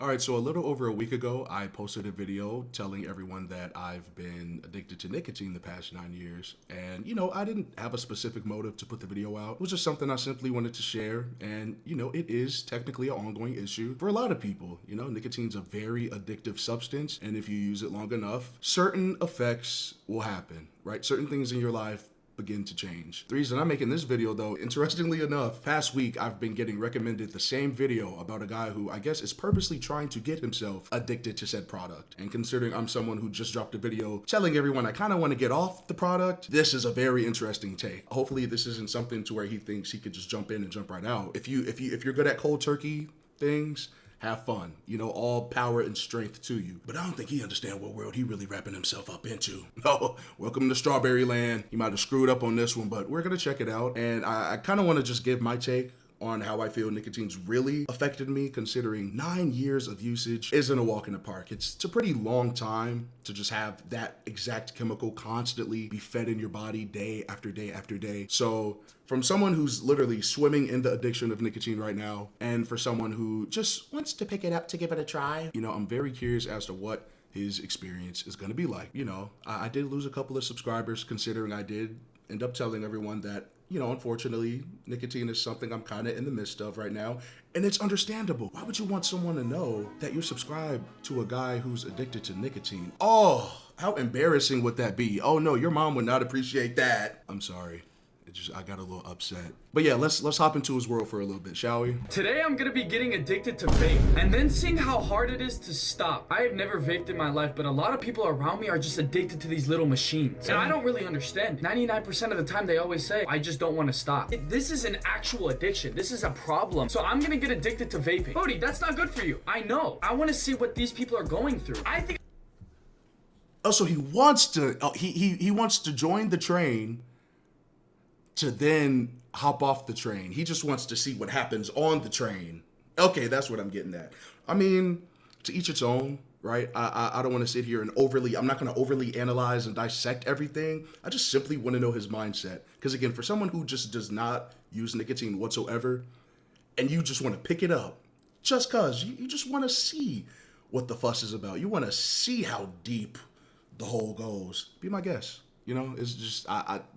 All right, so a little over a week ago, I posted a video telling everyone that I've been addicted to nicotine the past 9 years. And, I didn't have a specific motive to put the video out. It was just something I simply wanted to share. And, it is technically an ongoing issue for a lot of people. Nicotine's a very addictive substance. And if you use it long enough, certain effects will happen, right? Certain things in your life begin to change. The reason I'm making this video though, interestingly enough, past week I've been getting recommended the same video about a guy who I guess is purposely trying to get himself addicted to said product. And considering I'm someone who just dropped a video telling everyone I kind of want to get off the product, this is a very interesting take. Hopefully this isn't something to where he thinks he could just jump in and jump right out. If you're good at cold turkey things, have fun. All power and strength to you. But I don't think he understands what world he really wrapping himself up into. No, welcome to Strawberry Land. He might have screwed up on this one, but we're going to check it out. And I kind of want to just give my take on how I feel nicotine's really affected me, considering 9 years of usage isn't a walk in the park. It's a pretty long time to just have that exact chemical constantly be fed in your body day after day after day. So from someone who's literally swimming in the addiction of nicotine right now, and for someone who just wants to pick it up to give it a try, I'm very curious as to what his experience is going to be like. I did lose a couple of subscribers, considering I did end up telling everyone that unfortunately, nicotine is something I'm kind of in the midst of right now, and it's understandable. Why would you want someone to know that you're subscribed to a guy who's addicted to nicotine? Oh, how embarrassing would that be? Oh no, your mom would not appreciate that. I'm sorry. I got a little upset. But yeah, let's hop into his world for a little bit, shall we? Today I'm gonna be getting addicted to vape and then seeing how hard it is to stop. I have never vaped in my life, but a lot of people around me are just addicted to these little machines. And I don't really understand. 99% of the time they always say, I just don't want to stop. This is an actual addiction. This is a problem. So I'm gonna get addicted to vaping. Bodhi, that's not good for you. I know. I want to see what these people are going through. I think. Oh, so he wants to, he wants to join the train to then hop off the train. He just wants to see what happens on the train. Okay, that's what I'm getting at. I mean, to each its own, right? I don't want to sit here and I'm not going to overly analyze and dissect everything. I just simply want to know his mindset. Because again, for someone who just does not use nicotine whatsoever, and you just want to pick it up, just cause you just want to see what the fuss is about. You want to see how deep the hole goes. Be my guest. It's just,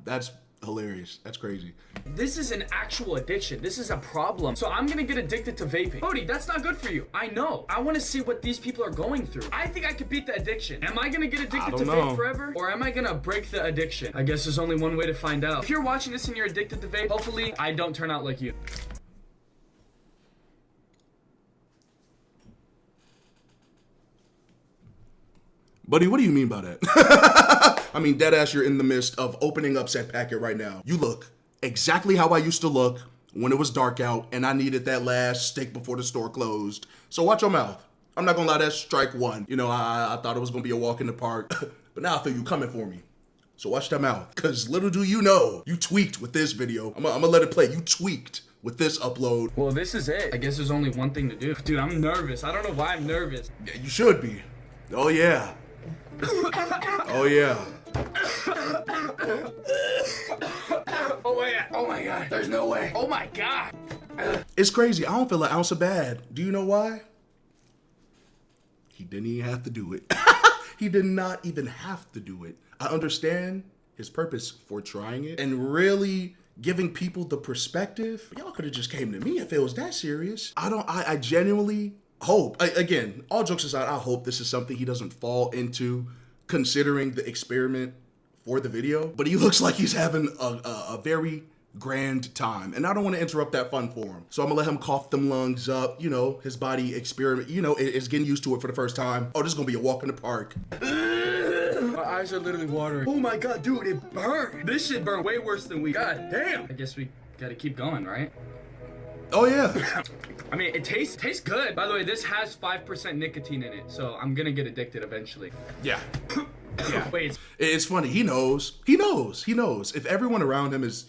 that's hilarious. That's crazy. This is an actual addiction. This is a problem. So I'm gonna get addicted to vaping. Bodhi, that's not good for you. I know. I want to see what these people are going through. I think I could beat the addiction. Am I gonna get addicted to vape forever? Or am I gonna break the addiction? I guess there's only one way to find out. If you're watching this and you're addicted to vape, hopefully I don't turn out like you. Buddy, what do you mean by that? I mean, deadass, you're in the midst of opening up said packet right now. You look exactly how I used to look when it was dark out and I needed that last steak before the store closed. So watch your mouth. I'm not gonna lie, that's strike one. I thought it was gonna be a walk in the park, but now I feel you coming for me. So watch that mouth, because little do you know, you tweaked with this video. I'm gonna let it play. You tweaked with this upload. Well, this is it. I guess there's only one thing to do. Dude, I'm nervous. I don't know why I'm nervous. Yeah, you should be. Oh yeah. Oh yeah. Oh my god. There's no way. Oh my god. It's crazy. I don't feel an ounce of bad. Do you know why? He didn't even have to do it. He did not even have to do it. I understand his purpose for trying it and really giving people the perspective. Y'all could have just came to me if it was that serious. I genuinely hope, again, all jokes aside, I hope this is something he doesn't fall into, considering the experiment for the video. But he looks like he's having a very grand time, and I don't want to interrupt that fun for him. So I'm gonna let him cough them lungs up. His body experiment, is getting used to it for the first time. Oh, this is gonna be a walk in the park. My eyes are literally watering. Oh my god, dude, it burned. This shit burned way worse than we. God damn. I guess we gotta keep going, right? Oh yeah. I mean, it tastes good. By the way, this has 5% nicotine in it, so I'm gonna get addicted eventually. Yeah. Yeah. Wait. It's funny. He knows. If everyone around him is,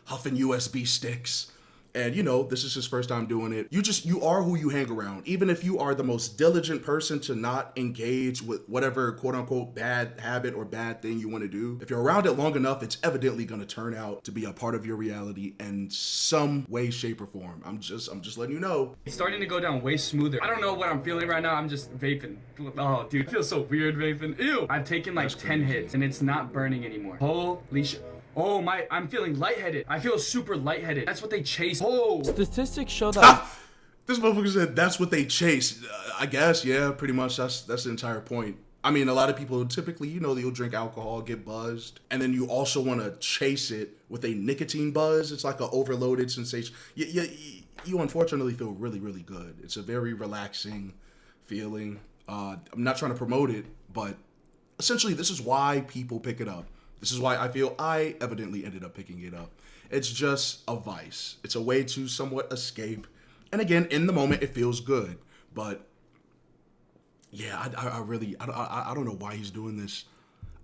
huffing USB sticks And you know, this is his first time doing it. You are who you hang around. Even if you are the most diligent person to not engage with whatever quote unquote bad habit or bad thing you want to do, if you're around it long enough, it's evidently going to turn out to be a part of your reality in some way, shape, or form. I'm just letting you know. It's starting to go down way smoother. I don't know what I'm feeling right now. I'm just vaping. Oh, dude, it feels so weird vaping. Ew. I've taken like 10 hits and it's not burning anymore. Holy shit. Oh my, I'm feeling lightheaded. I feel super lightheaded. That's what they chase. Oh. Statistics show that This motherfucker said that's what they chase. I guess, yeah, pretty much that's the entire point. I mean, a lot of people typically, you know, you'll drink alcohol, get buzzed, and then you also want to chase it with a nicotine buzz. It's like an overloaded sensation. You unfortunately feel really, really good. It's a very relaxing feeling. I'm not trying to promote it, but essentially this is why people pick it up. This is why I feel I evidently ended up picking it up. It's just a vice. It's a way to somewhat escape. And again, in the moment, it feels good. But yeah, I don't know why he's doing this.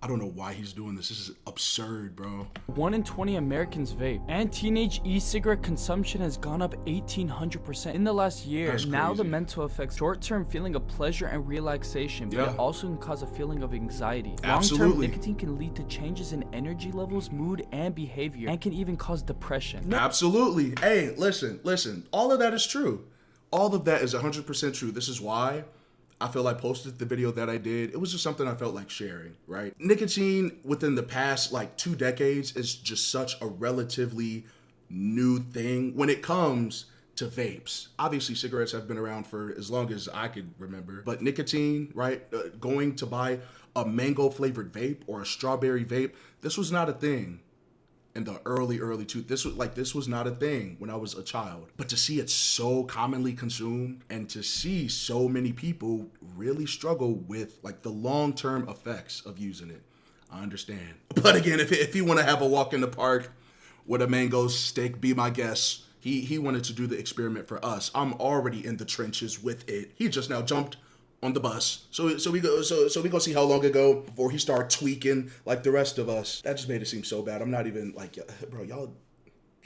I don't know why he's doing this. This is absurd, bro. 1 in 20 Americans vape, and teenage e-cigarette consumption has gone up 1,800% in the last year. That's Now the crazy. mental effects, short-term feeling of pleasure and relaxation, but Yeah. it also can cause a feeling of anxiety. Long-term Absolutely. nicotine can lead to changes in energy levels, mood, and behavior, and can even cause depression. Absolutely. Hey, listen. All of that is true. All of that is 100% true. This is why I feel I posted the video that I did. It was just something I felt like sharing, right? Nicotine within the past like 2 decades is just such a relatively new thing when it comes to vapes. Obviously, cigarettes have been around for as long as I could remember, but nicotine, right? Going to buy a mango flavored vape or a strawberry vape, this was not a thing. In the early this was not a thing when I was a child. But to see it so commonly consumed and to see so many people really struggle with like the long-term effects of using it, I understand. But again, if you want to have a walk in the park with a mango stick, be my guest. He wanted to do the experiment for us. I'm already in the trenches with it. He just now jumped on the bus. So we go see how long ago before he started tweaking like the rest of us. That just made it seem so bad. I'm not even like, bro, y'all,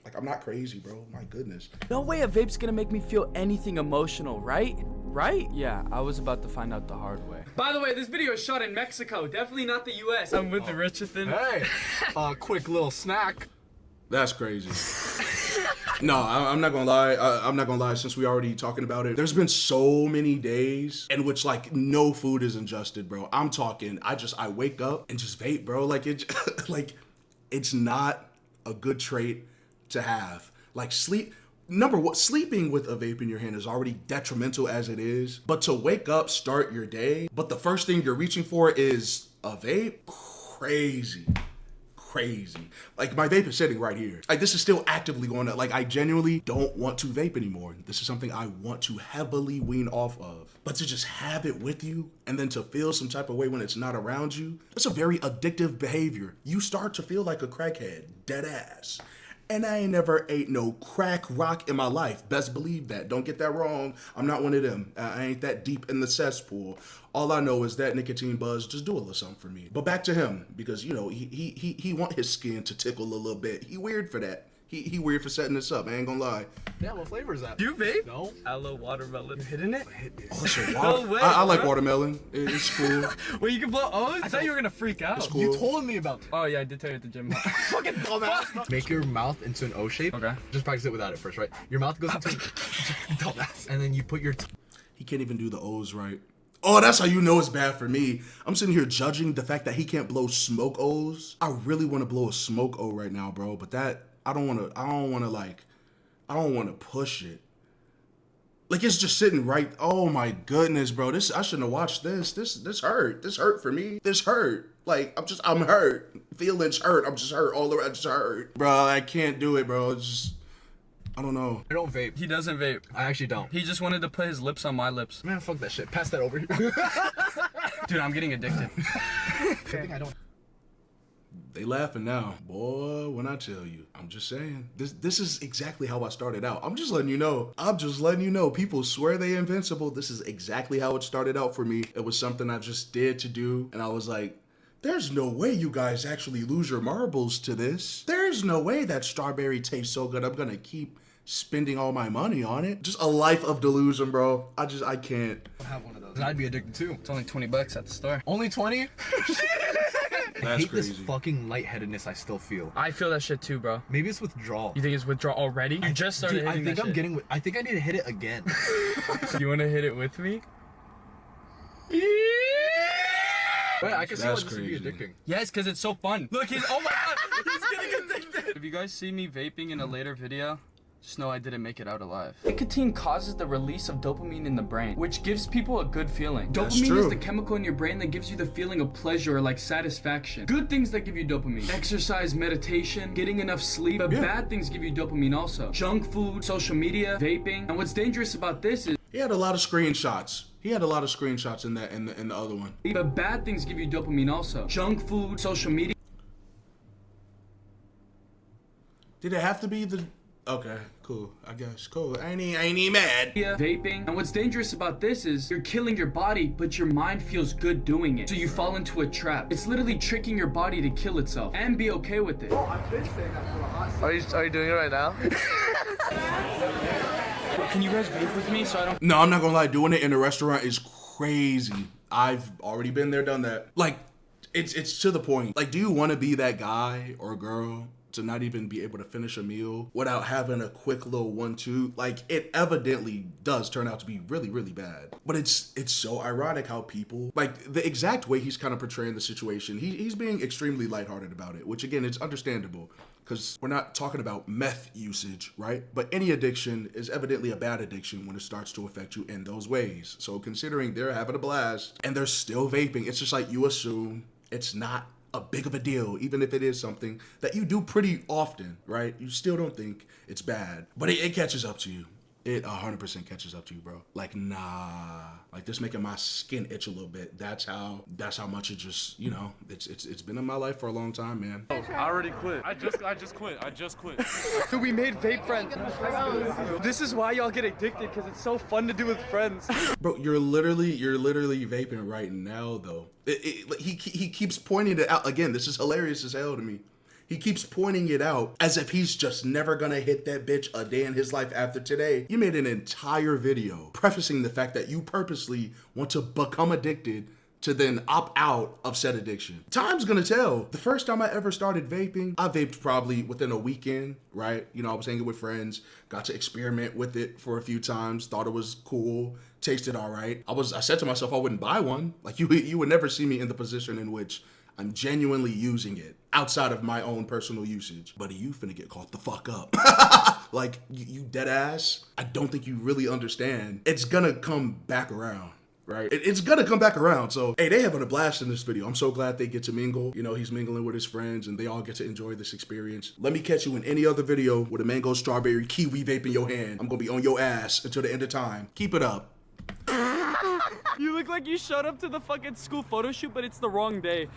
like, I'm not crazy, bro. My goodness. No way a vape's gonna make me feel anything emotional, right? Right? Yeah, I was about to find out the hard way. By the way, this video is shot in Mexico. Definitely not the US. I'm with the Richardson. Hey, quick little snack. That's crazy. No, I'm not gonna lie. I'm not gonna lie. Since we already talking about it, there's been so many days in which like no food is ingested, bro. I'm talking. I wake up and just vape, bro. Like it, like it's not a good trait to have. Like sleeping with a vape in your hand is already detrimental as it is. But to wake up, start your day, but the first thing you're reaching for is a vape, crazy. Like my vape is sitting right here. Like this is still actively going on. Like I genuinely don't want to vape anymore. This is something I want to heavily wean off of. But to just have it with you and then to feel some type of way when it's not around you, it's a very addictive behavior. You start to feel like a crackhead, dead ass. And I ain't never ate no crack rock in my life. Best believe that. Don't get that wrong. I'm not one of them. I ain't that deep in the cesspool. All I know is that nicotine buzz just do a little something for me. But back to him, because you know he want his skin to tickle a little bit. He weird for that. He weird for setting this up. I ain't gonna lie. Yeah, what flavor is that? You vape? No. Aloe watermelon. You hitting it? Oh, so No way, I like bro. watermelon. It's cool. Wait, you can blow O's? I thought you were gonna freak out. It's cool. You told me about. Oh yeah, I did tell you at the gym. Fucking dumbass. Make your mouth into an O shape. Okay. Just practice it without it first, right? Your mouth goes into dumbass, and then you put your. He can't even do the O's right. Oh, that's how you know it's bad for me. I'm sitting here judging the fact that he can't blow smoke O's. I really want to blow a smoke O right now, bro. But that I don't want to push it. Like it's just sitting right. Oh my goodness, bro. I shouldn't have watched this. This hurt. This hurt for me. This hurt. Like I'm hurt. Feelings hurt. I'm just hurt all around. Just hurt, bro. I can't do it, bro. It's just I don't know. I don't vape. He doesn't vape. I actually don't. He just wanted to put his lips on my lips. Man, fuck that shit. Pass that over here. Dude, I'm getting addicted. I don't. They laughing now, boy. When I tell you, I'm just saying. This is exactly how I started out. I'm just letting you know. People swear they invincible. This is exactly how it started out for me. It was something I just did to do, and I was like, there's no way you guys actually lose your marbles to this. There's no way that strawberry tastes so good. I'm gonna keep spending all my money on it. Just a life of delusion, bro. I can't. I have one of those. I'd be addicted too. It's only $20 at the store. Only 20? I hate crazy. this fucking lightheadedness I still feel. I feel that shit too, bro. Maybe it's withdrawal. You think it's withdrawal already? You just started Dude, hitting I think that I'm shit. getting. I think I need to hit it again. You want to hit it with me? Wait, I can see why That's this would be crazy. addicting. Yes, because it's so fun. Look, oh my god, he's getting addicted. If you guys see me vaping in a later video, just know I didn't make it out alive. Nicotine causes the release of dopamine in the brain, which gives people a good feeling. That's Dopamine true. is the chemical in your brain that gives you the feeling of pleasure or like satisfaction. Good things that give you dopamine. Exercise, meditation, getting enough sleep. But bad things give you dopamine also. Junk food, social media, vaping. And what's dangerous about this is He had a lot of screenshots. He had a lot of screenshots in that in the other one. but bad things give you dopamine also. Junk food, social media. Did it have to be the? Okay, cool. I guess cool. I ain't mad. Vaping. And what's dangerous about this is you're killing your body, but your mind feels good doing it. So you fall into a trap. It's literally tricking your body to kill itself and be okay with it. Are you doing it right now? Can you guys vape with me so I don't... No, I'm not gonna lie. Doing it in a restaurant is crazy. I've already been there, done that. Like, it's to the point. Like, do you want to be that guy or girl to not even be able to finish a meal without having a quick little 1-2? Like, it evidently does turn out to be really, really bad. But it's so ironic how people, like, the exact way he's kind of portraying the situation, he's being extremely lighthearted about it, which again, it's understandable. Because we're not talking about meth usage, right? But any addiction is evidently a bad addiction when it starts to affect you in those ways. So considering they're having a blast and they're still vaping, it's just like you assume it's not a big of a deal, even if it is something that you do pretty often, right? You still don't think it's bad, but it catches up to you. It 100% catches up to you, bro. Like, nah, like this making my skin itch a little bit. That's how much it just, you know, it's been in my life for a long time, man. I already quit. I just quit. Dude, we made vape friends. This is why y'all get addicted, because it's so fun to do with friends. Bro, you're literally vaping right now, though. He keeps pointing it out. Again, this is hilarious as hell to me. He keeps pointing it out as if he's just never gonna hit that bitch a day in his life after today. You made an entire video prefacing the fact that you purposely want to become addicted to then opt out of said addiction. Time's gonna tell. The first time I ever started vaping, I vaped probably within a weekend, right? You know, I was hanging with friends, got to experiment with it for a few times, thought it was cool, tasted all right. I said to myself I wouldn't buy one. Like you would never see me in the position in which I'm genuinely using it outside of my own personal usage. Buddy, you finna get caught the fuck up. Like, you dead ass. I don't think you really understand. It's gonna come back around, right? It's gonna come back around. So, hey, they having a blast in this video. I'm so glad they get to mingle. You know, he's mingling with his friends and they all get to enjoy this experience. Let me catch you in any other video with a mango, strawberry, kiwi vape in your hand. I'm gonna be on your ass until the end of time. Keep it up. You look like you showed up to the fucking school photo shoot, but it's the wrong day.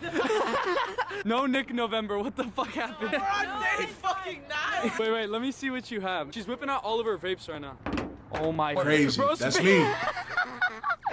No Nick November, what the fuck happened? We're on day fucking 9. Wait, let me see what you have. She's whipping out all of her vapes right now. Oh my god. Crazy. Bro's That's vape- me.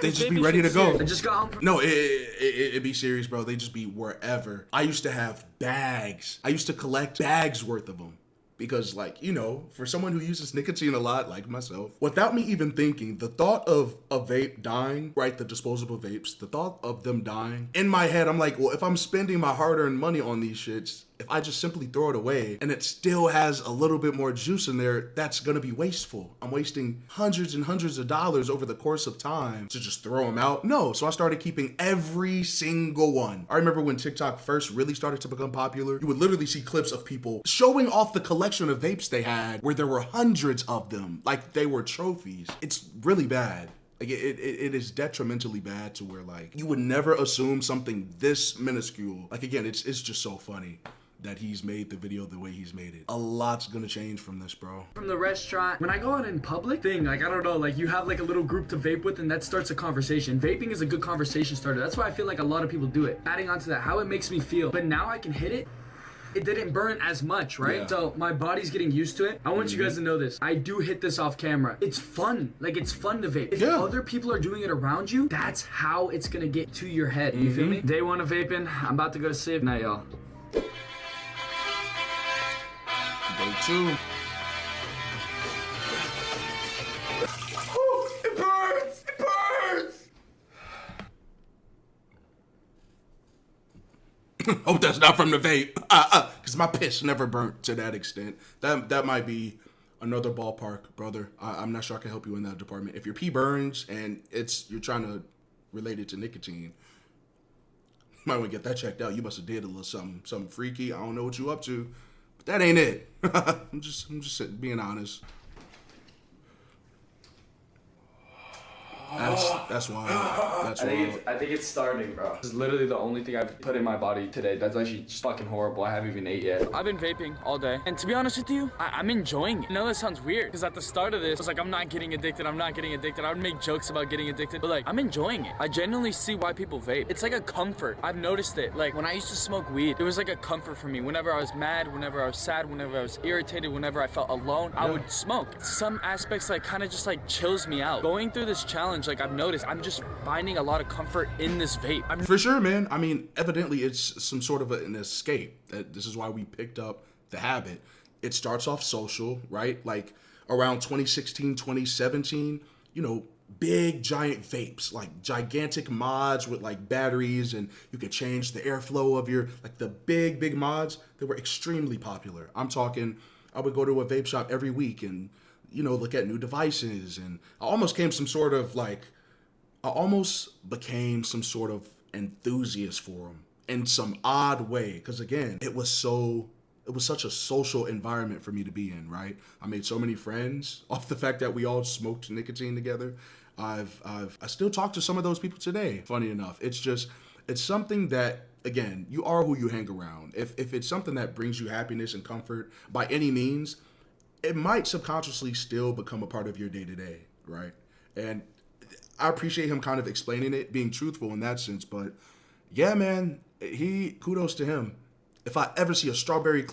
They just be ready to go. I just got home from... No, it be serious, bro. They just be wherever. I used to have bags. I used to collect bags worth of them. Because, like, you know, for someone who uses nicotine a lot, like myself, without me even thinking, the thought of a vape dying, right, the disposable vapes, the thought of them dying, in my head, I'm like, well, if I'm spending my hard-earned money on these shits, if I just simply throw it away and it still has a little bit more juice in there, that's gonna be wasteful. I'm wasting hundreds and hundreds of dollars over the course of time to just throw them out. No, so I started keeping every single one. I remember when TikTok first really started to become popular, you would literally see clips of people showing off the collection of vapes they had where there were hundreds of them, like they were trophies. It's really bad. Like it is detrimentally bad to where, like, you would never assume something this minuscule. Like, again, it's just so funny that he's made the video the way he's made it. A lot's gonna change from this, bro. From the restaurant. When I go out in public, like, I don't know, like, you have like a little group to vape with and that starts a conversation. Vaping is a good conversation starter. That's why I feel like a lot of people do it. Adding on to that, how it makes me feel. But now I can hit it. It didn't burn as much, right? Yeah. So my body's getting used to it. I want you guys to know this. I do hit this off camera. It's fun. Like, it's fun to vape. If other people are doing it around you, that's how it's gonna get to your head. You feel me? Day 1 of vaping. I'm about to go to sleep. Night, y'all. Day 2. Hope that's not from the vape. Because my piss never burnt to that extent. That might be another ballpark, brother. I'm not sure I can help you in that department. If your pee burns and you're trying to relate it to nicotine, you might want to get that checked out. You must have did a little something freaky. I don't know what you up to, but that ain't it. I'm just being honest. That's wild. That's wild. I think it's starting, bro. This is literally the only thing I've put in my body today. That's actually just fucking horrible. I haven't even ate yet. I've been vaping all day. And to be honest with you, I'm enjoying it. I know that sounds weird because at the start of this, I was like, I'm not getting addicted. I'm not getting addicted. I would make jokes about getting addicted, but like, I'm enjoying it. I genuinely see why people vape. It's like a comfort. I've noticed it. Like when I used to smoke weed, it was like a comfort for me. Whenever I was mad, whenever I was sad, whenever I was irritated, whenever I felt alone, I would smoke. Some aspects like kind of just like chills me out. Going through this challenge, like I've noticed, I'm just finding a lot of comfort in this vape. For sure, man. I mean, evidently it's some sort of an escape. This is why we picked up the habit. It starts off social, right? Like around 2016, 2017, big giant vapes, like gigantic mods with like batteries, and you could change the airflow of your, like the big mods. They were extremely popular. I'm talking, I would go to a vape shop every week and, look at new devices, and I almost became some sort of enthusiast for them in some odd way. Because again, it was such a social environment for me to be in, right? I made so many friends off the fact that we all smoked nicotine together. I still talk to some of those people today. Funny enough, it's something that, again, you are who you hang around. If it's something that brings you happiness and comfort by any means, it might subconsciously still become a part of your day to day, right? And I appreciate him kind of explaining it, being truthful in that sense. But yeah, man, kudos to him. If I ever see a strawberry,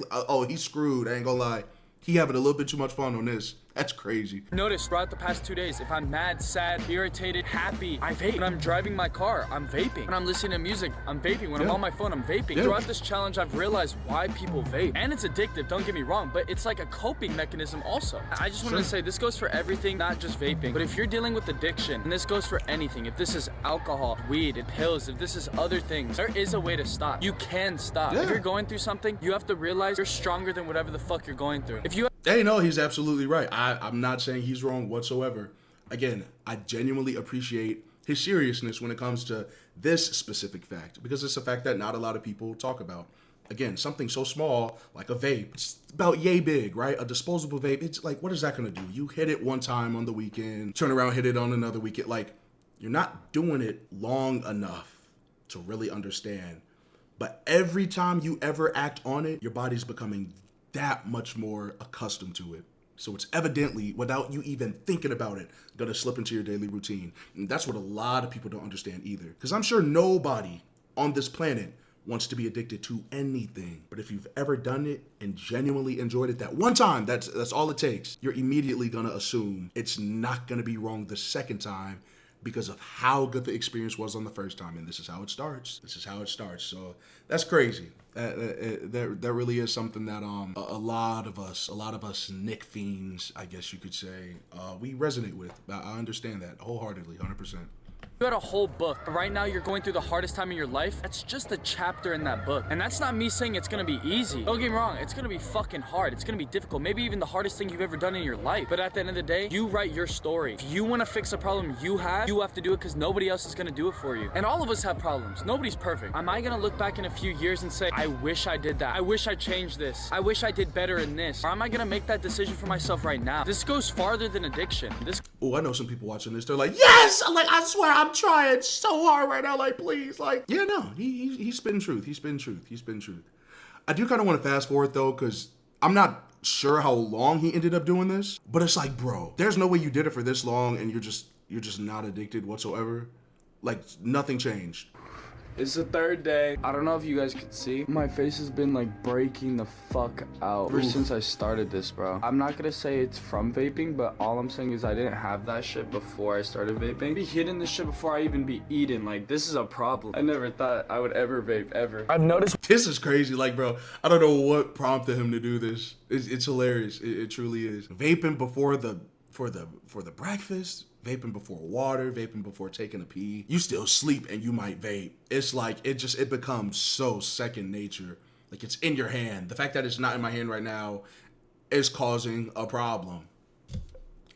he's screwed. I ain't gonna lie. He having a little bit too much fun on this. That's crazy. Notice throughout the past 2 days, if I'm mad, sad, irritated, happy, I vape. When I'm driving my car, I'm vaping. When I'm listening to music, I'm vaping. When I'm on my phone, I'm vaping. Throughout this challenge, I've realized why people vape. And it's addictive, don't get me wrong, but it's like a coping mechanism also. I just wanted to say, this goes for everything, not just vaping. But if you're dealing with addiction, and this goes for anything, if this is alcohol, weed, pills, if this is other things, there is a way to stop. You can stop. If you're going through something, you have to realize you're stronger than whatever the fuck you're going through. If you Hey, no, he's absolutely right. I'm not saying he's wrong whatsoever. Again, I genuinely appreciate his seriousness when it comes to this specific fact, because it's a fact that not a lot of people talk about. Again, something so small like a vape, it's about yay big, right? A disposable vape, it's like, what is that gonna do? You hit it one time on the weekend, turn around, hit it on another weekend. Like, you're not doing it long enough to really understand. But every time you ever act on it, your body's becoming that much more accustomed to it. So it's evidently, without you even thinking about it, gonna slip into your daily routine. And that's what a lot of people don't understand either. Because I'm sure nobody on this planet wants to be addicted to anything. But if you've ever done it and genuinely enjoyed it that one time, that's all it takes, you're immediately gonna assume it's not gonna be wrong the second time because of how good the experience was on the first time. And this is how it starts. So that's crazy. That really is something that a lot of us Nick fiends, I guess you could say, we resonate with. I understand that wholeheartedly, 100%. You had a whole book, but right now you're going through the hardest time in your life. That's just a chapter in that book. And that's not me saying it's gonna be easy. Don't get me wrong, it's gonna be fucking hard. It's gonna be difficult, maybe even the hardest thing you've ever done in your life. But at the end of the day, you write your story. If you wanna fix a problem you have to do it because nobody else is gonna do it for you. And all of us have problems. Nobody's perfect. Am I gonna look back in a few years and say, I wish I did that. I wish I changed this. I wish I did better in this. Or am I gonna make that decision for myself right now? This goes farther than addiction. Oh, I know some people watching this, they're like, yes! I'm like, I swear I'm trying so hard right now, like, please, like, yeah, no, he's spitting truth. He's spitting truth. I do kind of want to fast forward though, because I'm not sure how long he ended up doing this, but it's like, bro, there's no way you did it for this long and you're just not addicted whatsoever. Like, nothing changed. It's the third day. I don't know if you guys could see. My face has been like breaking the fuck out ever since I started this, bro. I'm not gonna say it's from vaping, but all I'm saying is I didn't have that shit before I started vaping. Be hitting this shit before I even be eating. Like, this is a problem. I never thought I would ever vape, ever. I've noticed. This is crazy. Like, bro, I don't know what prompted him to do this. It's hilarious. It truly is. Vaping before the breakfast. vaping before water, vaping before taking a pee. You still sleep and you might vape. It's like, it becomes so second nature. Like, it's in your hand. The fact that it's not in my hand right now is causing a problem.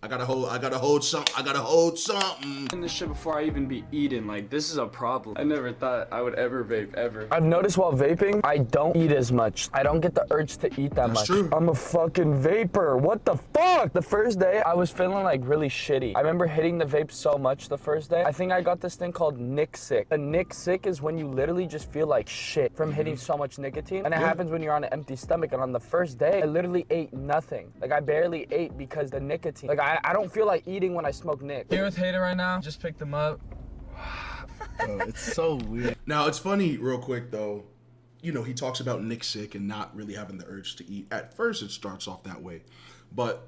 I gotta hold something. In this shit before I even be eating, like, this is a problem. I never thought I would ever vape, ever. I've noticed while vaping, I don't eat as much. I don't get the urge to eat that much. True. I'm a fucking vapor. What the fuck? The first day, I was feeling like really shitty. I remember hitting the vape so much the first day. I think I got this thing called Nick Sick. A Nick Sick is when you literally just feel like shit from hitting so much nicotine. And it happens when you're on an empty stomach. And on the first day, I literally ate nothing. Like, I barely ate because the nicotine. Like, I don't feel like eating when I smoke Nick. Here with Hater right now, just picked them up. Bro, it's so weird. Now, it's funny, real quick, though. You know, he talks about Nick Sick and not really having the urge to eat. At first, it starts off that way. But,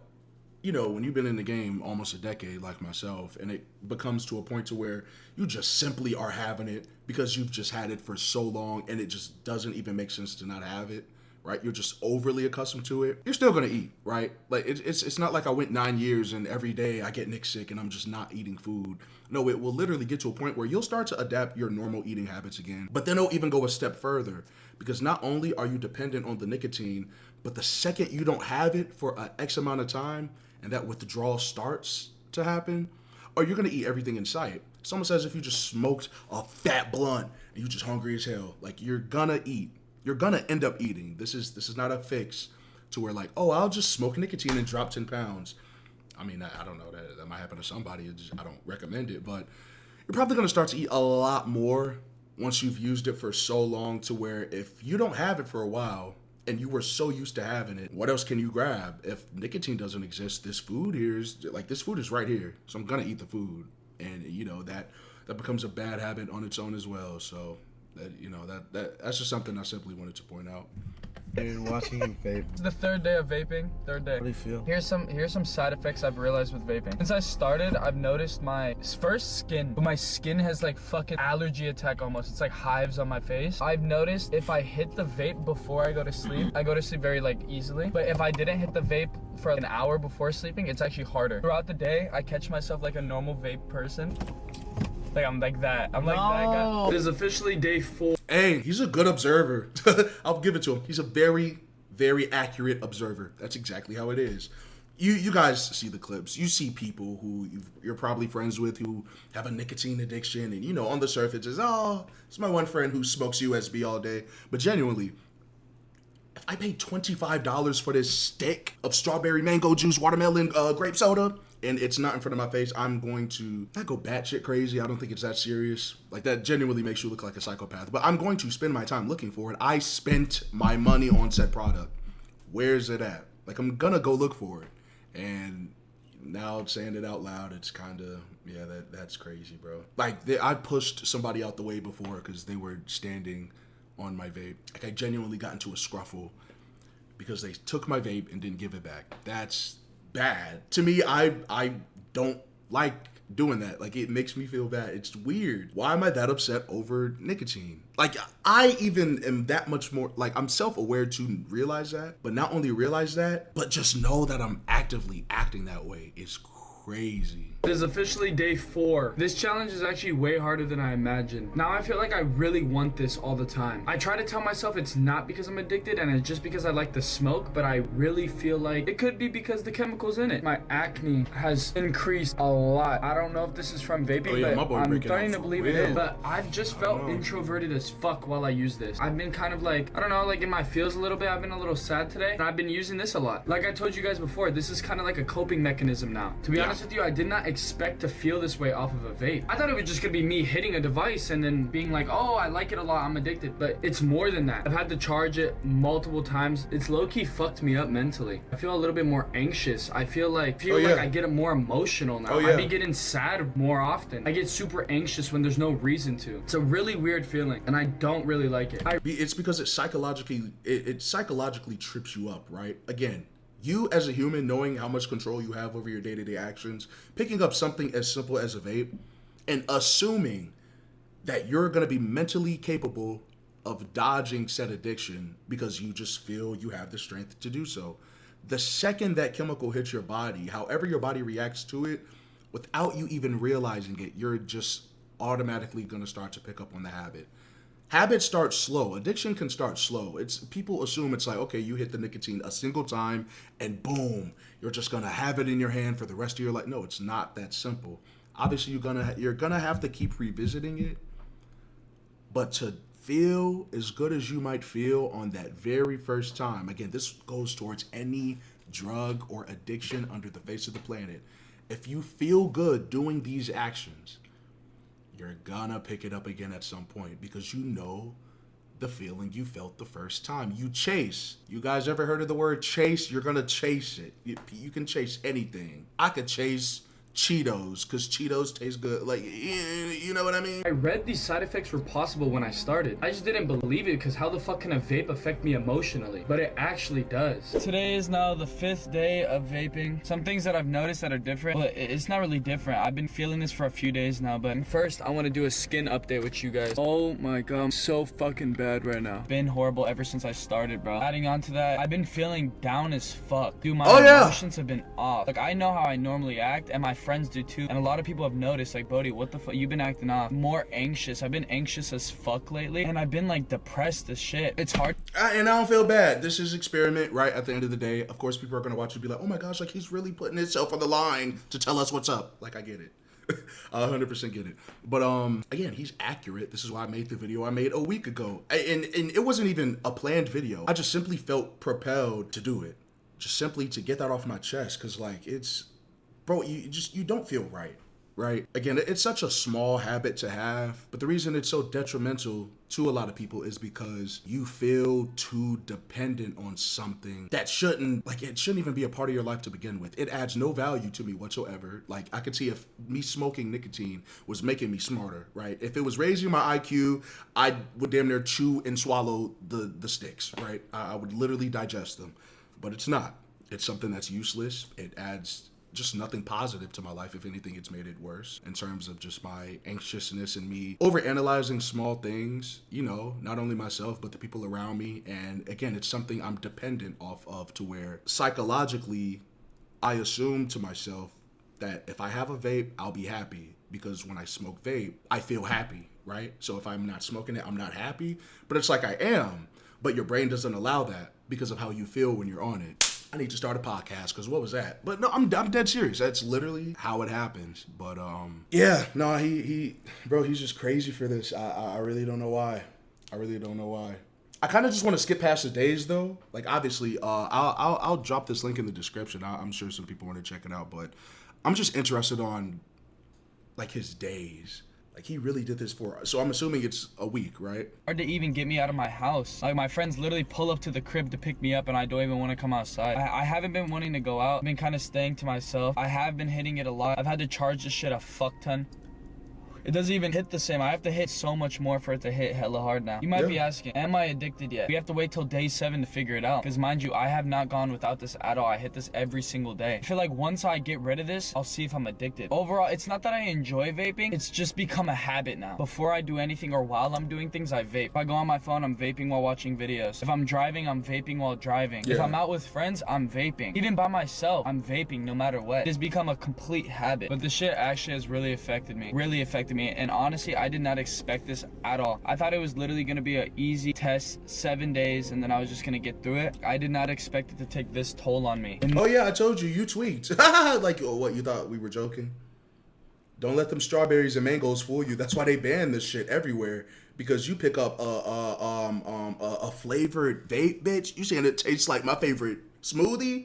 you know, when you've been in the game almost a decade, like myself, and it becomes to a point to where you just simply are having it because you've just had it for so long, and it just doesn't even make sense to not have it. Right, you're just overly accustomed to it. You're still gonna eat, right? Like it's not like I went 9 years and every day I get Nick Sick and I'm just not eating food. No, it will literally get to a point where you'll start to adapt your normal eating habits again. But then it'll even go a step further, because not only are you dependent on the nicotine, but the second you don't have it for an X amount of time and that withdrawal starts to happen, or you're gonna eat everything in sight. It's almost as if you just smoked a fat blunt and you're just hungry as hell. Like, you're gonna eat. You're gonna end up eating. This is not a fix to where, like, oh, I'll just smoke nicotine and drop 10 pounds. I mean, I don't know, that might happen to somebody. I don't recommend it, but you're probably gonna start to eat a lot more once you've used it for so long, to where if you don't have it for a while and you were so used to having it, what else can you grab? If nicotine doesn't exist, this food is right here. So I'm gonna eat the food. And, you know, that becomes a bad habit on its own as well. So that's just something I simply wanted to point out. And watching you vape. It's the third day of vaping. Third day. How do you feel? Here's some side effects I've realized with vaping. Since I started, I've noticed my skin has like fucking allergy attack almost. It's like hives on my face. I've noticed if I hit the vape before I go to sleep very like easily. But if I didn't hit the vape for an hour before sleeping, it's actually harder. Throughout the day, I catch myself like a normal vape person. Like, I'm like that. I'm like that guy. It is officially day 4. Hey, he's a good observer. I'll give it to him. He's a very, very accurate observer. That's exactly how it is. You guys see the clips. You see people who you're probably friends with who have a nicotine addiction, and, you know, on the surface it's, oh, it's my one friend who smokes USB all day. But genuinely, if I paid $25 for this stick of strawberry mango juice, watermelon, grape soda, and it's not in front of my face, I'm going to not go batshit crazy. I don't think it's that serious. Like, that genuinely makes you look like a psychopath. But I'm going to spend my time looking for it. I spent my money on said product. Where's it at? Like, I'm gonna go look for it. And now saying it out loud, it's kind of, yeah, that's crazy, bro. Like, I pushed somebody out the way before because they were standing on my vape. Like, I genuinely got into a scruffle because they took my vape and didn't give it back. That's bad. To me, I don't like doing that. Like, it makes me feel bad. It's weird. Why am I that upset over nicotine? Like, I even am that much more, like, I'm self-aware to realize that, but not only realize that, but just know that I'm actively acting that way. It's crazy. It is officially day 4. This challenge is actually way harder than I imagined. Now I feel like I really want this all the time. I try to tell myself it's not because I'm addicted and it's just because I like the smoke, but I really feel like it could be because the chemicals in it. My acne has increased a lot. I don't know if this is from vaping, but I'm starting to believe it is. But I've just felt introverted as fuck while I use this. I've been kind of like, I don't know, like in my feels a little bit. I've been a little sad today, and I've been using this a lot. Like I told you guys before, this is kind of like a coping mechanism now. To be honest with you, I did not expect to feel this way off of a vape. I thought it was just gonna be me hitting a device and then being like, oh, I like it a lot, I'm addicted. But it's more than that. I've had to charge it multiple times. It's low-key fucked me up mentally. I feel a little bit more anxious. I feel like I get more emotional now. I be getting sad more often. I get super anxious when there's no reason to. It's a really weird feeling, and I don't really like it. It's because it psychologically trips you up, right? Again, you as a human, knowing how much control you have over your day-to-day actions, picking up something as simple as a vape and assuming that you're going to be mentally capable of dodging said addiction because you just feel you have the strength to do so. The second that chemical hits your body, however your body reacts to it, without you even realizing it, you're just automatically going to start to pick up on the habit. Habits start slow. Addiction can start slow. People assume it's like, okay, you hit the nicotine a single time and boom, you're just gonna have it in your hand for the rest of your life. No, it's not that simple. Obviously, you're gonna have to keep revisiting it, but to feel as good as you might feel on that very first time, again, this goes towards any drug or addiction under the face of the planet. If you feel good doing these actions, you're gonna pick it up again at some point because you know the feeling you felt the first time. You chase. You guys ever heard of the word chase? You're gonna chase it. You can chase anything. I could chase Cheetos because Cheetos taste good. Like, you know what I mean? I read these side effects were possible when I started. I just didn't believe it because how the fuck can a vape affect me emotionally? But it actually does. Today is now the 5th day of vaping. Some things that I've noticed that are different, but it's not really different. I've been feeling this for a few days now, but first I want to do a skin update with you guys. Oh my god, I'm so fucking bad right now. Been horrible ever since I started, bro. Adding on to that, I've been feeling down as fuck. Dude, my emotions have been off. Like, I know how I normally act, and my friends do too, and a lot of people have noticed, like, Bodie, what the fuck, you've been acting off. More anxious. I've been anxious as fuck lately, and I've been like depressed as shit. It's hard. And I don't feel bad. This is experiment, right? At the end of the day, of course, people are gonna watch you be like, oh my gosh, like he's really putting himself on the line to tell us what's up. Like, I get it. I 100% get it. But again, he's accurate. This is why I made the video I made a week ago, and it wasn't even a planned video. I just simply felt propelled to do it, just simply to get that off my chest, because like, it's, bro, you don't feel right? Again, it's such a small habit to have, but the reason it's so detrimental to a lot of people is because you feel too dependent on something that shouldn't even be a part of your life to begin with. It adds no value to me whatsoever. Like, I could see if me smoking nicotine was making me smarter, right? If it was raising my IQ, I would damn near chew and swallow the sticks, right? I would literally digest them, but it's not. It's something that's useless. It adds just nothing positive to my life. If anything, it's made it worse in terms of just my anxiousness and me overanalyzing small things, you know, not only myself, but the people around me. And again, it's something I'm dependent off of, to where psychologically, I assume to myself that if I have a vape, I'll be happy, because when I smoke vape, I feel happy, right? So if I'm not smoking it, I'm not happy, but it's like I am, but your brain doesn't allow that because of how you feel when you're on it. I need to start a podcast, because what was that? But no, I'm dead serious. That's literally how it happens. But yeah, no, bro, he's just crazy for this. I really don't know why. I kind of just want to skip past the days though. Like, obviously, I'll drop this link in the description. I'm sure some people want to check it out, but I'm just interested on like his days. Like, he really did this so I'm assuming it's a week, right? Hard to even get me out of my house. Like, my friends literally pull up to the crib to pick me up, and I don't even want to come outside. I haven't been wanting to go out. I've been kind of staying to myself. I have been hitting it a lot. I've had to charge this shit a fuck ton. It doesn't even hit the same. I have to hit so much more for it to hit hella hard now. You might be asking, am I addicted yet? We have to wait till day 7 to figure it out. Because mind you, I have not gone without this at all. I hit this every single day. I feel like once I get rid of this, I'll see if I'm addicted. Overall, it's not that I enjoy vaping. It's just become a habit now. Before I do anything or while I'm doing things, I vape. If I go on my phone, I'm vaping while watching videos. If I'm driving, I'm vaping while driving. If I'm out with friends, I'm vaping. Even by myself, I'm vaping no matter what. It's become a complete habit. But the shit actually has really affected me. And honestly, I did not expect this at all. I thought it was literally gonna be an easy test, 7 days, and then I was just gonna get through it. I did not expect it to take this toll on me. Oh yeah, I told you tweaked. Like, oh, what, you thought we were joking? Don't let them strawberries and mangoes fool you. That's why they ban this shit everywhere. Because you pick up a flavored vape, bitch. You saying it tastes like my favorite smoothie?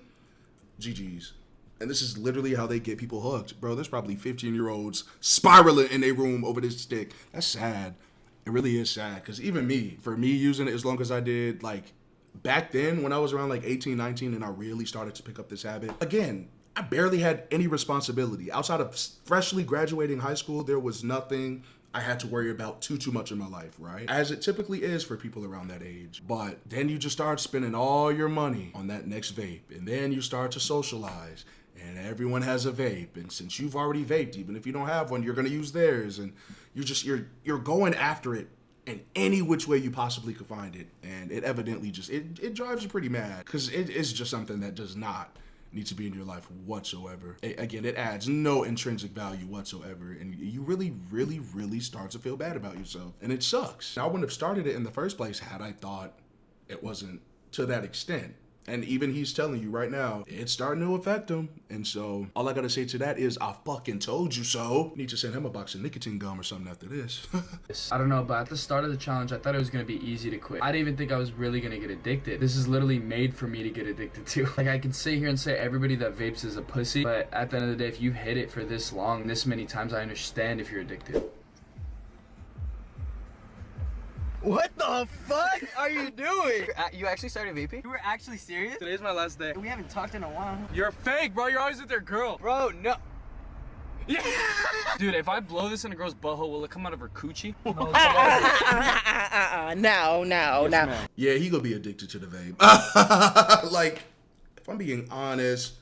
GG's. And this is literally how they get people hooked. Bro, there's probably 15-year-olds spiraling in their room over this stick. That's sad. It really is sad. Because even for me using it as long as I did, like, back then when I was around like 18, 19, and I really started to pick up this habit, again, I barely had any responsibility. Outside of freshly graduating high school, there was nothing I had to worry about too much in my life, right? As it typically is for people around that age. But then you just start spending all your money on that next vape. And then you start to socialize. And everyone has a vape, and since you've already vaped, even if you don't have one, you're gonna use theirs, and you're going after it in any which way you possibly could find it, and it evidently just it drives you pretty mad, because it is just something that does not need to be in your life whatsoever. Again, it adds no intrinsic value whatsoever, and you really, really, really start to feel bad about yourself, and it sucks. I wouldn't have started it in the first place had I thought it wasn't to that extent. And even he's telling you right now, it's starting to affect him. And so all I gotta say to that is, I fucking told you so. Need to send him a box of nicotine gum or something after this. I don't know, but at the start of the challenge, I thought it was gonna be easy to quit. I didn't even think I was really gonna get addicted. This is literally made for me to get addicted to. Like, I can sit here and say everybody that vapes is a pussy, but at the end of the day, if you hit it for this long, this many times, I understand if you're addicted. What the fuck are you doing? You actually started vaping? You were actually serious? Today's my last day. We haven't talked in a while. You're fake, bro. You're always with your girl. Bro, no. Yeah. Dude, if I blow this in a girl's butthole, will it come out of her coochie? No. Yeah, he gonna be addicted to the vape. Like, if I'm being honest,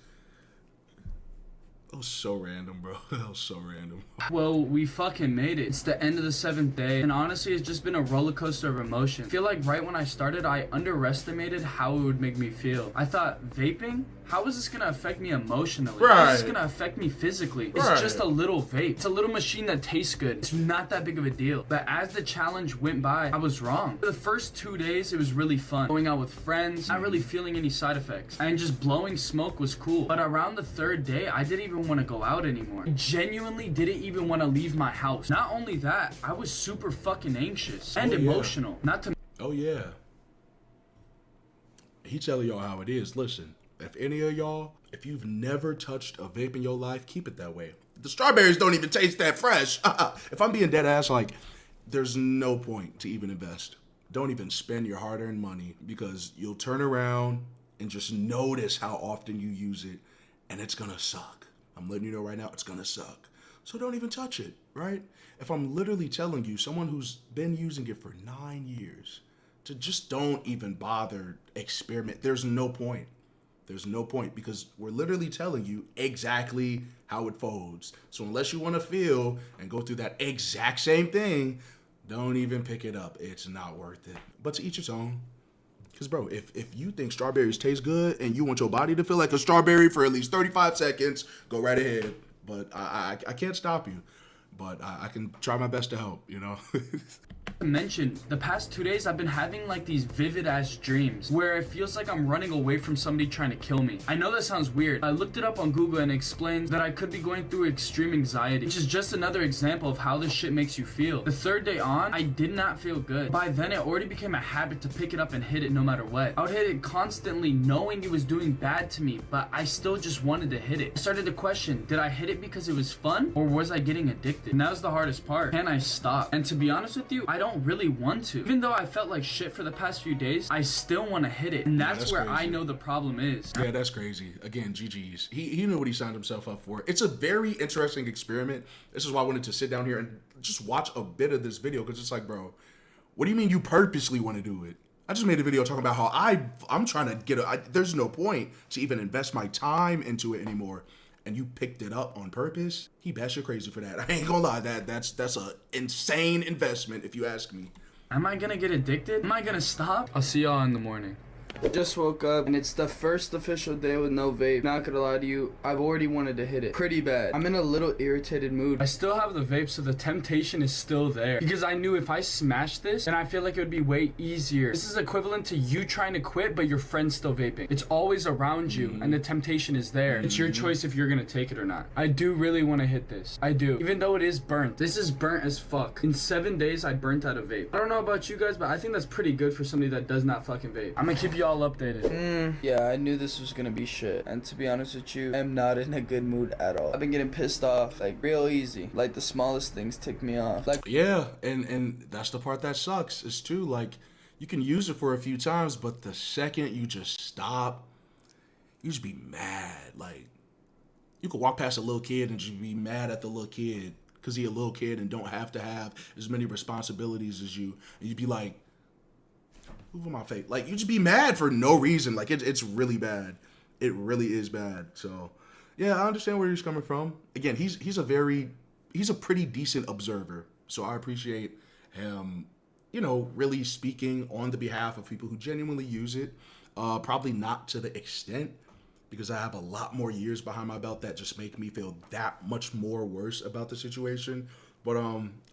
that was so random, bro. That was so random. Well, we fucking made it. It's the end of the 7th day, and honestly, it's just been a roller coaster of emotion. I feel like right when I started, I underestimated how it would make me feel. I thought, vaping? How is this gonna affect me emotionally? Right. How is this gonna affect me physically? It's Right. just a little vape. It's a little machine that tastes good. It's not that big of a deal. But as the challenge went by, I was wrong. For the first 2 days, it was really fun. Going out with friends, not really feeling any side effects. And just blowing smoke was cool. But around the 3rd day, I didn't even want to go out anymore. I genuinely didn't even want to leave my house. Not only that, I was super fucking anxious and emotional. Not to Oh yeah. He telling y'all how it is. Listen, if any of y'all, if you've never touched a vape in your life, keep it that way. The strawberries don't even taste that fresh. If I'm being dead ass, like, there's no point to even invest. Don't even spend your hard-earned money, because you'll turn around and just notice how often you use it, and it's gonna suck. I'm letting you know right now, it's gonna suck. So don't even touch it, right? If I'm literally telling you, someone who's been using it for 9 years, to just don't even bother experiment, there's no point. There's no point, because we're literally telling you exactly how it folds. So unless you want to feel and go through that exact same thing, don't even pick it up. It's not worth it. But to each its own. Because, bro, if you think strawberries taste good and you want your body to feel like a strawberry for at least 35 seconds, go right ahead. But I can't stop you. But I can try my best to help, you know? mention, the past 2 days I've been having like these vivid ass dreams where it feels like I'm running away from somebody trying to kill me. I know that sounds weird. I looked it up on Google and it explains that I could be going through extreme anxiety, which is just another example of how this shit makes you feel. The 3rd day on, I did not feel good. By then it already became a habit to pick it up and hit it no matter what. I would hit it constantly knowing it was doing bad to me, but I still just wanted to hit it. I started to question, did I hit it because it was fun or was I getting addicted? And that was the hardest part. Can I stop? And to be honest with you, I don't really want to. Even though I felt like shit for the past few days, I still want to hit it. And that's where crazy. I know the problem is. Yeah, that's crazy. Again, GG's. He knew what he signed himself up for. It's a very interesting experiment. This is why I wanted to sit down here and just watch a bit of this video, because it's like, bro, what do you mean you purposely want to do it? I just made a video talking about how I'm trying to get there's no point to even invest my time into it anymore. And you picked it up on purpose? He best you're crazy for that. I ain't gonna lie, that's a insane investment if you ask me. Am I gonna get addicted? Am I gonna stop? I'll see y'all in the morning. Just woke up and it's the first official day with no vape. Not gonna lie to you, I've already wanted to hit it pretty bad. I'm in a little irritated mood. I still have the vape, so the temptation is still there, because I knew if I smashed this, then I feel like it would be way easier. This is equivalent to you trying to quit but your friend's still vaping. It's always around you and the temptation is there. It's your choice if you're gonna take it or not. I do really want to hit this. I do. Even though it is burnt. This is burnt as fuck. In 7 days I burnt out a vape. I don't know about you guys, but I think that's pretty good for somebody that does not fucking vape. I'm gonna keep you all updated. Yeah, I knew this was gonna be shit. And to be honest with you, I'm not in a good mood at all. I've been getting pissed off, like, real easy. Like, the smallest things tick me off. Like, Yeah, and that's the part that sucks, is too, like, you can use it for a few times, but the second you just stop, you just be mad. Like, you could walk past a little kid and just be mad at the little kid because he a little kid and don't have to have as many responsibilities as you. And you'd be like, move on my face. Like, you just be mad for no reason. Like, it's really bad. It really is bad. So, yeah, I understand where he's coming from. Again, he's a pretty decent observer. So I appreciate him, you know, really speaking on the behalf of people who genuinely use it. Probably not to the extent because I have a lot more years behind my belt that just make me feel that much more worse about the situation. But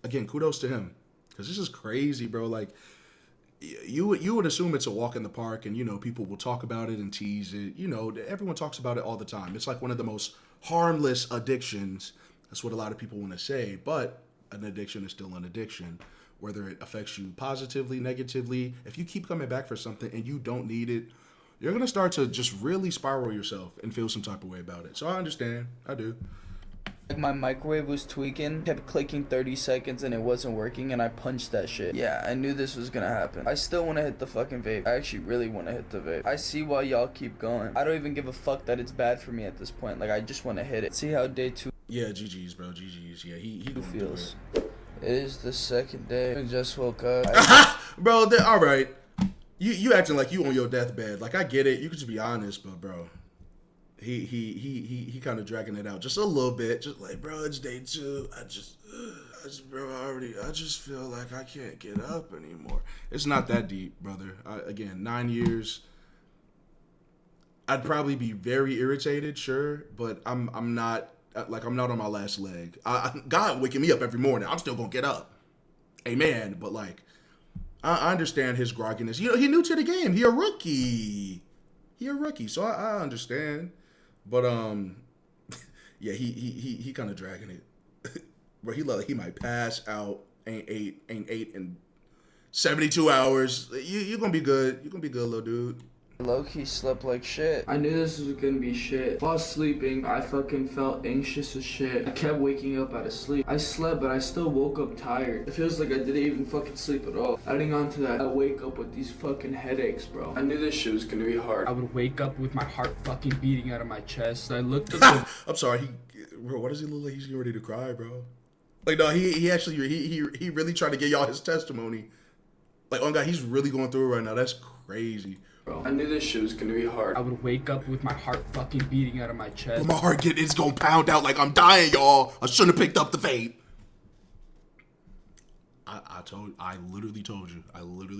again, kudos to him, because this is crazy, bro. Like, you would assume it's a walk in the park, and, you know, people will talk about it and tease it. You know, everyone talks about it all the time. It's like one of the most harmless addictions. That's what a lot of people want to say, but an addiction is still an addiction. Whether it affects you positively, negatively, if you keep coming back for something and you don't need it, you're going to start to just really spiral yourself and feel some type of way about it. So I understand. I do. Like, my microwave was tweaking, kept clicking 30 seconds and it wasn't working, and I punched that shit. Yeah, I knew this was gonna happen. I still want to hit the fucking vape. I actually really want to hit the vape. I see why y'all keep going. I don't even give a fuck that it's bad for me at this point. Like, I just want to hit it. See how day 2 Yeah, GG's, bro. GG's. Yeah, he feels. It is the second day. I just woke up. Bro, all right. You acting like you on your deathbed. Like, I get it. You could just be honest, but bro, he kind of dragging it out just a little bit. Just like, bro, it's day 2. I just feel like I can't get up anymore. It's not that deep, brother. Again, 9 years. I'd probably be very irritated, sure, but I'm not on my last leg. God waking me up every morning. I'm still gonna get up. Amen. But like, I understand his grogginess. You know, he new to the game. He a rookie. So I understand. But yeah, he kind of dragging it. Bro, he might pass out. Ain't ate in 72 hours. You gonna be good. You gonna be good, little dude. Low-key slept like shit. I knew this was gonna be shit. While sleeping, I fucking felt anxious as shit. I kept waking up out of sleep. I slept, but I still woke up tired. It feels like I didn't even fucking sleep at all. Adding on to that, I wake up with these fucking headaches, bro. I knew this shit was gonna be hard. I would wake up with my heart fucking beating out of my chest. I looked at the... I'm sorry. Bro, what does he look like? He's getting ready to cry, bro. Like, no, he actually really tried to get y'all his testimony. Like, oh God, he's really going through it right now. That's crazy. Bro, I knew this shit was gonna be hard. I would wake up with my heart fucking beating out of my chest. My heart it's gonna pound out like I'm dying, y'all. I shouldn't have picked up the vape. I literally told you. I looked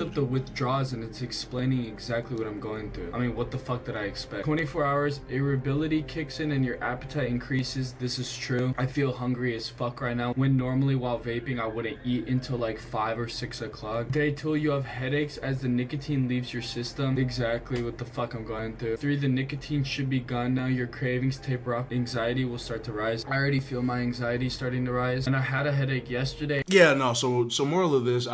up the withdrawals, and it's explaining exactly what I'm going through. I mean, what the fuck did I expect? 24 hours, irritability kicks in and your appetite increases. This is true. I feel hungry as fuck right now, when normally while vaping, I wouldn't eat until like 5 or 6 o'clock. Day 2, you have headaches as the nicotine leaves your system. Exactly what the fuck I'm going through. 3, the nicotine should be gone now. Your cravings taper off. Anxiety will start to rise. I already feel my anxiety starting to rise, and I had a headache yesterday. Yeah, no. So moral of this,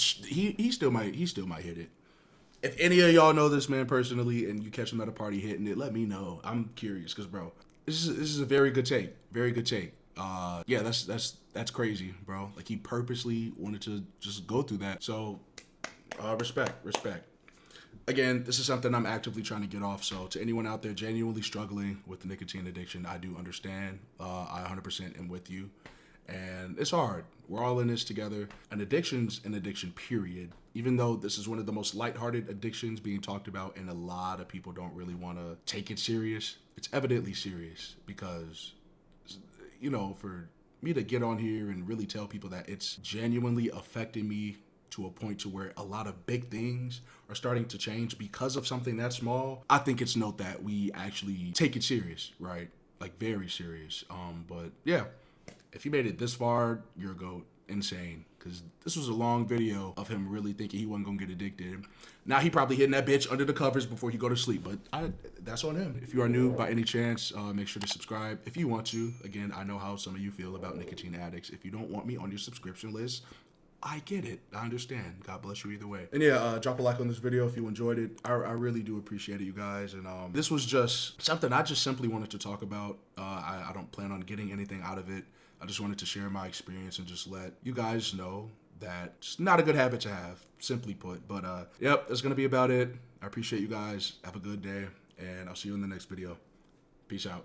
he still might hit it. If any of y'all know this man personally and you catch him at a party hitting it, let me know. I'm curious, cause bro, this is a very good take. Very good take. Yeah, that's crazy, bro. Like, he purposely wanted to just go through that. So, respect. Again, this is something I'm actively trying to get off. So to anyone out there genuinely struggling with the nicotine addiction, I do understand. I 100% am with you. And it's hard. We're all in this together. An addiction's an addiction, period. Even though this is one of the most lighthearted addictions being talked about, and a lot of people don't really want to take it serious, it's evidently serious because, you know, for me to get on here and really tell people that it's genuinely affecting me to a point to where a lot of big things are starting to change because of something that small, I think it's note that we actually take it serious, right? Like, very serious. But yeah, if you made it this far, you're a GOAT. Insane. Because this was a long video of him really thinking he wasn't gonna get addicted. Now he probably hitting that bitch under the covers before he go to sleep, but that's on him. If you are new by any chance, make sure to subscribe if you want to. Again, I know how some of you feel about nicotine addicts. If you don't want me on your subscription list, I get it. I understand. God bless you either way. And yeah, drop a like on this video if you enjoyed it. I really do appreciate it, you guys. And this was just something I just simply wanted to talk about. I don't plan on getting anything out of it. I just wanted to share my experience and just let you guys know that it's not a good habit to have, simply put. But yep, that's going to be about it. I appreciate you guys. Have a good day, and I'll see you in the next video. Peace out.